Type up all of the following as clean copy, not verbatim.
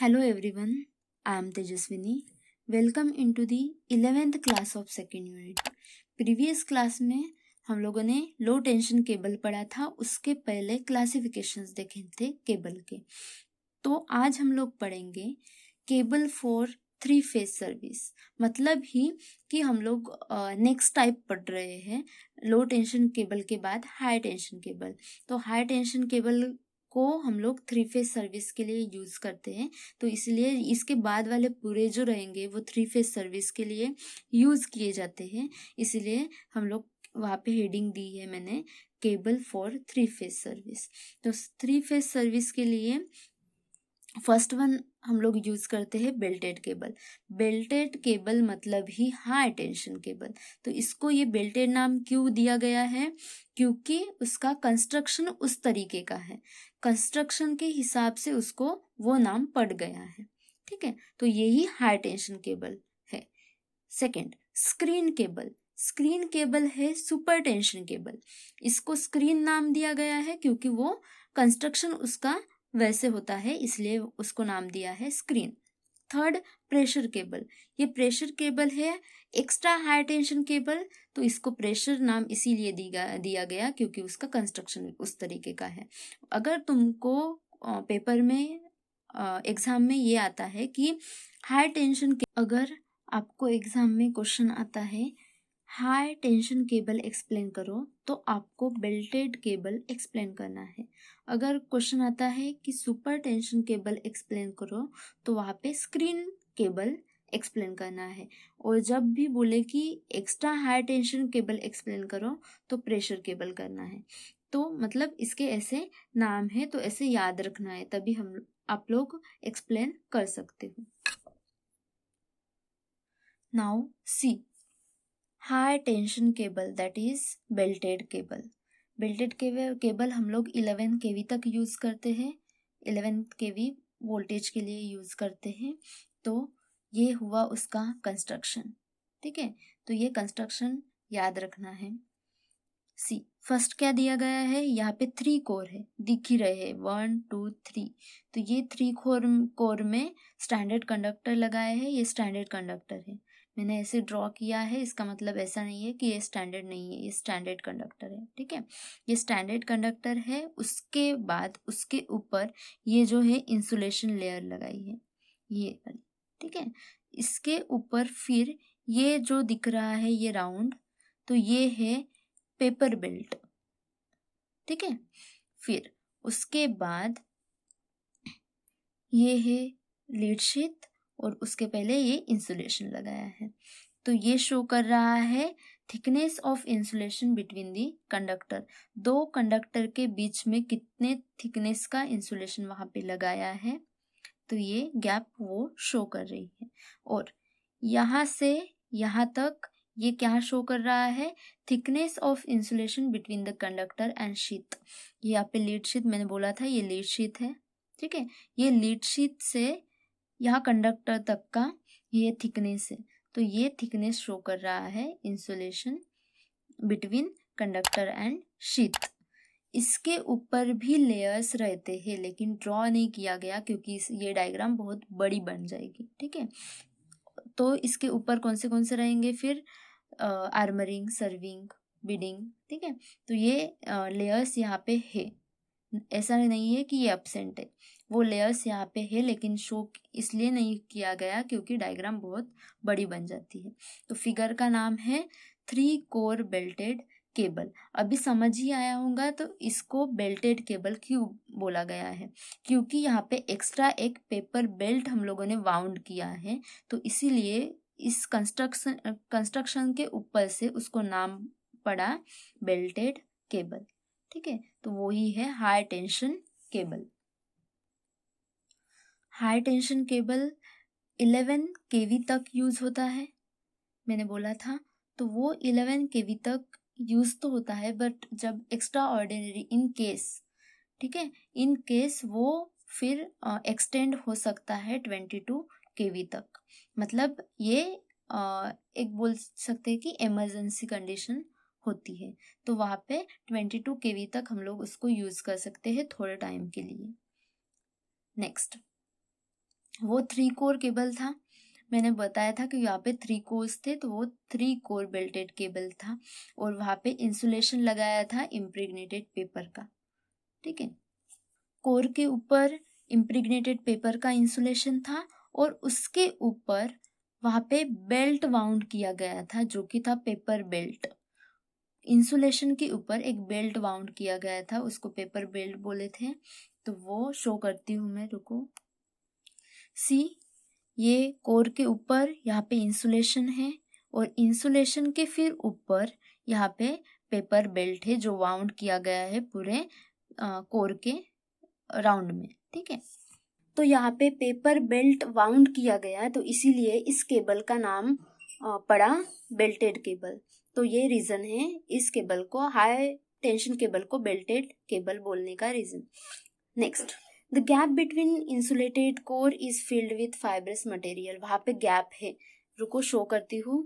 Hello everyone, I am Tejaswini. Welcome into the 11th class of second unit. Previous class में हम लोगों ने लो tension cable पढ़ा था, उसके पहले क्लासिफिकेशंस देखे थे केबल के। तो आज हम लोग पढ़ेंगे केबल फॉर 3 फेज सर्विस। मतलब ही कि हम लोग नेक्स्ट टाइप पढ़ रहे हैं लो टेंशन केबल के बाद हाई टेंशन केबल। तो हाई टेंशन केबल को हम लोग 3 फेज सर्विस के लिए यूज करते हैं, तो इसलिए इसके बाद वाले पूरे जो रहेंगे वो 3 फेज सर्विस के लिए यूज किए जाते हैं। इसलिए हम लोग वहाँ पे हेडिंग दी है मैंने, केबल फॉर 3 फेज सर्विस। तो 3 फेज सर्विस के लिए फर्स्ट वन हम लोग यूज करते हैं बेल्टेड केबल। बेल्टेड केबल मतलब ही हाई टेंशन केबल। तो इसको ये बेल्टेड नाम क्यों दिया गया है? क्योंकि उसका कंस्ट्रक्शन उस तरीके का है, कंस्ट्रक्शन के हिसाब से उसको वो नाम पड़ गया है। ठीक है, तो यही हाई टेंशन केबल है। Second, screen cable. Screen cable है सुपर टेंशन केबल। इसको स्क्रीन नाम दिया गया है क्योंकि वो कंस्ट्रक्शन उसका वैसे होता है, इसलिए उसको नाम दिया है स्क्रीन। Third, pressure cable. ये प्रेशर केबल है एक्स्ट्रा हाई टेंशन केबल, तो इसको प्रेशर नाम इसीलिए दिया गया क्योंकि उसका कंस्ट्रक्शन उस तरीके का है। अगर तुमको पेपर में एग्जाम में ये आता है कि हाई टेंशन के, अगर आपको एग्जाम में क्वेश्चन आता है हाई टेंशन केबल एक्सप्लेन करो, तो आपको बेल्टेड केबल एक्सप्लेन करना है। अगर क्वेश्चन आता है कि सुपर टेंशन केबल एक्सप्लेन करो, तो वहाँ पे स्क्रीन केबल एक्सप्लेन करना है। और जब भी बोले कि extra high tension cable explain करो, तो प्रेशर केबल करना है। तो मतलब इसके ऐसे नाम है, तो ऐसे याद रखना है, तभी आप लोग एक्सप्लेन कर सकते हो। Now see high tension cable, that is belted cable. Belted cable हम लोग 11 kV तक यूज करते हैं, 11 kV वोल्टेज के लिए यूज करते हैं। तो ये हुआ उसका कंस्ट्रक्शन। ठीक है, तो ये कंस्ट्रक्शन याद रखना है। सी, फर्स्ट क्या दिया गया है? यहाँ पे 3 कोर है, दिख ही रहे हैं 1 2 3। तो ये 3 कोर में स्टैंडर्ड कंडक्टर लगाए हैं, ये स्टैंडर्ड कंडक्टर है। मैंने ऐसे ड्रॉ किया है, इसका मतलब ऐसा नहीं है कि ये स्टैंडर्ड नहीं है, ये स्टैंडर्ड कंडक्टर है। ठीक है, ये स्टैंडर्ड कंडक्टर है। उसके बाद उसके ऊपर ये जो है इंसुलेशन लेयर लगाई है, ये वाली। ठीक है, इसके ऊपर फिर ये जो दिख रहा है ये राउंड, तो ये है पेपर बेल्ट। ठीक है, फिर उसके बाद ये है लीड शीट, और उसके पहले ये इंसुलेशन लगाया है। तो ये शो कर रहा है thickness of insulation between the conductor. 2 conductor के बीच में कितने थिकनेस का इंसुलेशन वहां पे लगाया है, तो ये गैप वो शो कर रही है। और यहाँ से यहाँ तक ये क्या शो कर रहा है? Thickness of insulation between the conductor and sheet. ये यहाँ पे लीड शीट मैंने बोला था, ये लीड शीट है। ठीक है, ये लीड शीट से यहाँ कंडक्टर तक का ये थिकनेस है, तो ये थिकनेस शो कर रहा है insulation between conductor and sheet. इसके ऊपर भी लेयर्स रहते हैं, लेकिन ड्रॉ नहीं किया गया क्योंकि ये डायग्राम बहुत बड़ी बन जाएगी। ठीक है, तो इसके ऊपर कौन से रहेंगे फिर? Armouring, serving, bidding. ठीक है, तो ये लेयर्स यहाँ पे है, ऐसा नहीं है कि ये एब्सेंट है, वो लेयर्स यहाँ पे है, लेकिन शो इसलिए नहीं किया गया क्योंकि डायग्राम बहुत बड़ी बन जाती है। तो फिगर का नाम है 3 कोर बेल्टेड केबल। अभी समझ ही आया होगा तो इसको बेल्टेड केबल क्यों बोला गया है, क्योंकि यहाँ पे एक्स्ट्रा एक पेपर बेल्ट हम लोगों ने वाउंड किया है, तो इसीलिए इस कंस्ट्रक्शन के ऊपर से उसको नाम पड़ा बेल्टेड केबल। ठीक है, तो वही है high tension cable. High tension cable 11 kV तक यूज होता है, मैंने बोला था। तो वो 11 kV तक यूज तो होता है, बट जब एक्स्ट्रा ऑर्डिनरी इन केस, ठीक है, इन केस वो फिर एक्सटेंड हो सकता है 22 kV तक। मतलब ये एक बोल सकते हैं कि इमरजेंसी कंडीशन होती है, तो वहाँ पे 22 kV तक हम लोग उसको यूज कर सकते हैं थोड़े टाइम के लिए। नेक्स्ट, वो 3 कोर केबल था। मैंने बताया था कि यहाँ पे 3 कोर्स थे, तो वो 3 कोर बेल्टेड केबल था और वहाँ पे इंसुलेशन लगाया था इम्प्रेग्नेटेड पेपर का। ठीक है, कोर के ऊपर इम्प्रेग्नेटेड पेपर का इंसुलेशन था और उसके ऊपर वहाँ पे बेल्ट वाउंड किया गया था जो कि था पेपर बेल्ट। इंसुलेशन के ऊपर एक बेल्ट वाउंड किया गया था, उसको पेपर बेल्ट बोले थे। तो वो शो करती हूँ मैं, रुको। सी, ये कोर के ऊपर यहाँ पे इंसुलेशन है और इंसुलेशन के फिर ऊपर यहाँ पे पेपर बेल्ट है जो वाउंड किया गया है पूरे कोर के राउंड में। ठीक है, तो यहाँ पे पेपर बेल्ट वाउंड किया गया, तो इसीलिए इस केबल का नाम पड़ा बेल्टेड केबल। तो ये रीजन है इस केबल को, हाई टेंशन केबल को बेल्टेड केबल बोलने का reason. Next, the gap between insulated core is filled with fibrous material. वहां पे गैप है, रुको शो करती हूँ।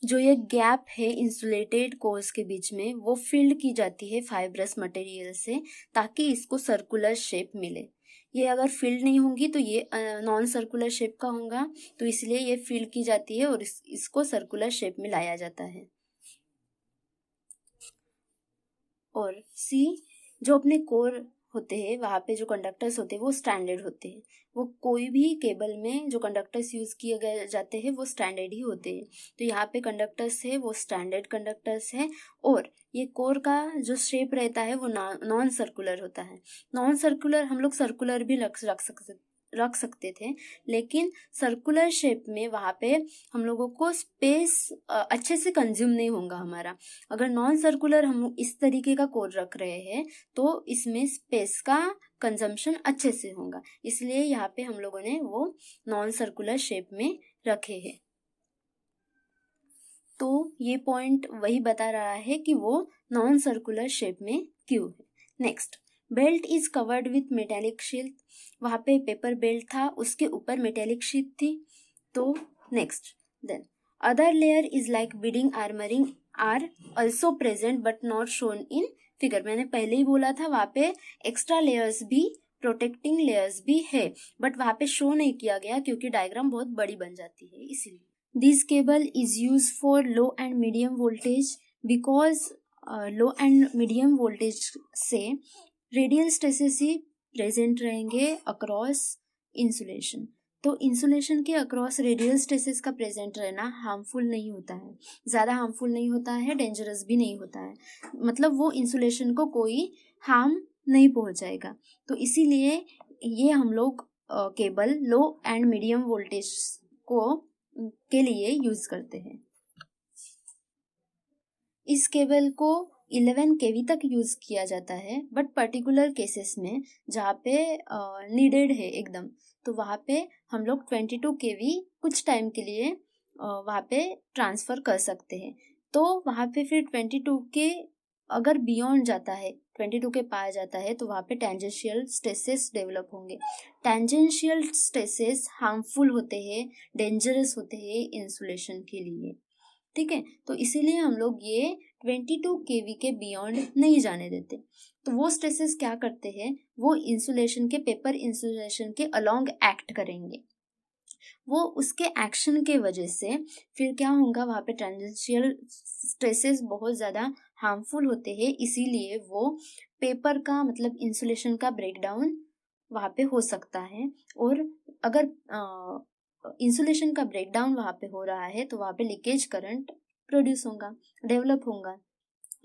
जो ये गैप है इंसुलेटेड कोर्स के बीच में, वो फिल्ड की जाती है फाइब्रस मटेरियल से, ताकि इसको सर्कुलर शेप मिले। ये अगर फिल्ड नहीं होंगी तो ये नॉन सर्कुलर शेप का होगा, तो इसलिए ये फिल्ड की जाती है और इसको सर्कुलर शेप में लाया जाता है। और सी, जो अपने कोर होते हैं वहाँ पे जो कंडक्टर्स होते हैं वो स्टैंडर्ड होते हैं। वो कोई भी केबल में जो कंडक्टर्स यूज़ किए गए जाते हैं वो स्टैंडर्ड ही होते हैं। तो यहाँ पे कंडक्टर्स है वो स्टैंडर्ड कंडक्टर्स है। और ये कोर का जो शेप रहता है वो नॉन सर्कुलर होता है। नॉन सर्कुलर हम लोग सर्कुलर भी रख सकते थे, लेकिन सर्कुलर शेप में वहाँ पे हम लोगों को स्पेस अच्छे से कंज्यूम नहीं होगा हमारा। अगर नॉन सर्कुलर हम इस तरीके का कोड रख रहे हैं तो इसमें स्पेस का कंजम्पशन अच्छे से होगा, इसलिए यहाँ पे हम लोगों ने वो नॉन सर्कुलर शेप में रखे हैं। तो ये पॉइंट वही बता रहा है कि वो नॉन सर्कुलर शेप में क्यों है। Next, belt is covered with metallic sheet. वहाँ पे पेपर बेल्ट था, उसके ऊपर मेटेलिक शीट थी। तो next, then other layer is like bedding armouring are also present but not shown in figure. मैंने पहले ही बोला था वहाँ पे एक्स्ट्रा लेयर्स भी, प्रोटेक्टिंग लेयर्स भी है, बट वहाँ पे शो नहीं किया गया क्योंकि डायग्राम बहुत बड़ी बन जाती है इसीलिए। This cable is used for low and medium voltage because low and medium voltage से रेडियल स्ट्रेसेस ही प्रेजेंट रहेंगे अक्रॉस इंसुलेशन। तो इंसुलेशन के अक्रॉस रेडियल स्ट्रेसेस का प्रेजेंट रहना हार्मफुल नहीं होता है, ज़्यादा हार्मफुल नहीं होता है, डेंजरस भी नहीं होता है। मतलब वो इंसुलेशन को कोई हार्म नहीं पहुंचाएगा। तो इसीलिए ये हम लोग cable low and medium voltage को के लिए यूज करते हैं। इस केबल को 11 kV तक यूज किया जाता है, बट पर्टिकुलर केसेस में जहाँ पे नीडेड है एकदम, तो वहाँ पे हम लोग 22 kV कुछ टाइम के लिए वहाँ पे ट्रांसफर कर सकते हैं। तो वहाँ पे फिर 22 के अगर बियॉन्ड जाता है, 22 के पार जाता है, तो वहाँ पे टेंजेंशियल स्ट्रेसेस डेवलप होंगे। टेंजेंशियल स्ट्रेसेस हार्मफुल होते हैं, डेंजरस होते हैं इंसुलेशन के लिए। ठीक है, तो इसीलिए हम लोग ये 22 kV के बियॉन्ड नहीं जाने देते। तो वो स्ट्रेसेस क्या करते हैं, वो इंसुलेशन के, पेपर इंसुलेशन के अलोंग एक्ट करेंगे। वो उसके एक्शन के वजह से फिर क्या होगा, वहाँ पे टेंजेंशियल स्ट्रेसेस बहुत ज़्यादा हार्मफुल होते हैं, इसीलिए वो पेपर का मतलब इंसुलेशन का ब्रेकडाउन वहाँ पे हो सकता है। और अगर इंसुलेशन का ब्रेकडाउन वहाँ पे हो रहा है तो वहाँ पे लीकेज करंट प्रोड्यूस होगा, डेवलप होगा।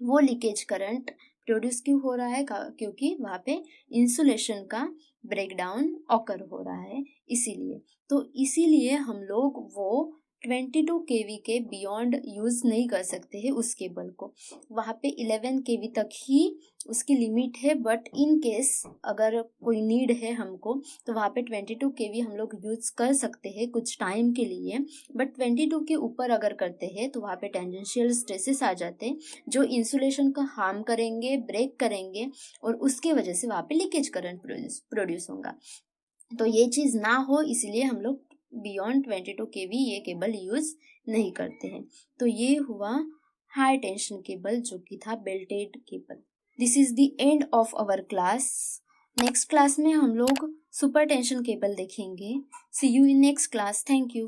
वो लीकेज करंट प्रोड्यूस क्यों हो रहा है, क्योंकि वहाँ पे इंसुलेशन का ब्रेकडाउन ऑकर हो रहा है इसीलिए। तो इसीलिए हम लोग वो 22 kV के बियॉन्ड यूज नहीं कर सकते हैं उस केबल को। वहाँ पे 11 kV तक ही उसकी लिमिट है, बट इन केस अगर कोई नीड है हमको तो वहाँ पे 22 kV हम लोग यूज कर सकते हैं कुछ टाइम के लिए। बट 22 के ऊपर अगर करते हैं तो वहाँ पे टेंजेंशियल स्ट्रेसेस आ जाते हैं जो इंसुलेशन को हार्म करेंगे, ब्रेक करेंगे, और उसके वजह से वहाँ पे लीकेज करंट प्रोड्यूस होगा। तो ये चीज़ ना हो इसलिए हम लोग बियॉन्ड 22 kV ये केबल यूज नहीं करते हैं। तो ये हुआ हाई टेंशन केबल जो कि था belted cable. This is the end of our class. Next class में हम लोग सुपर टेंशन केबल देखेंगे। See you in next class. Thank you.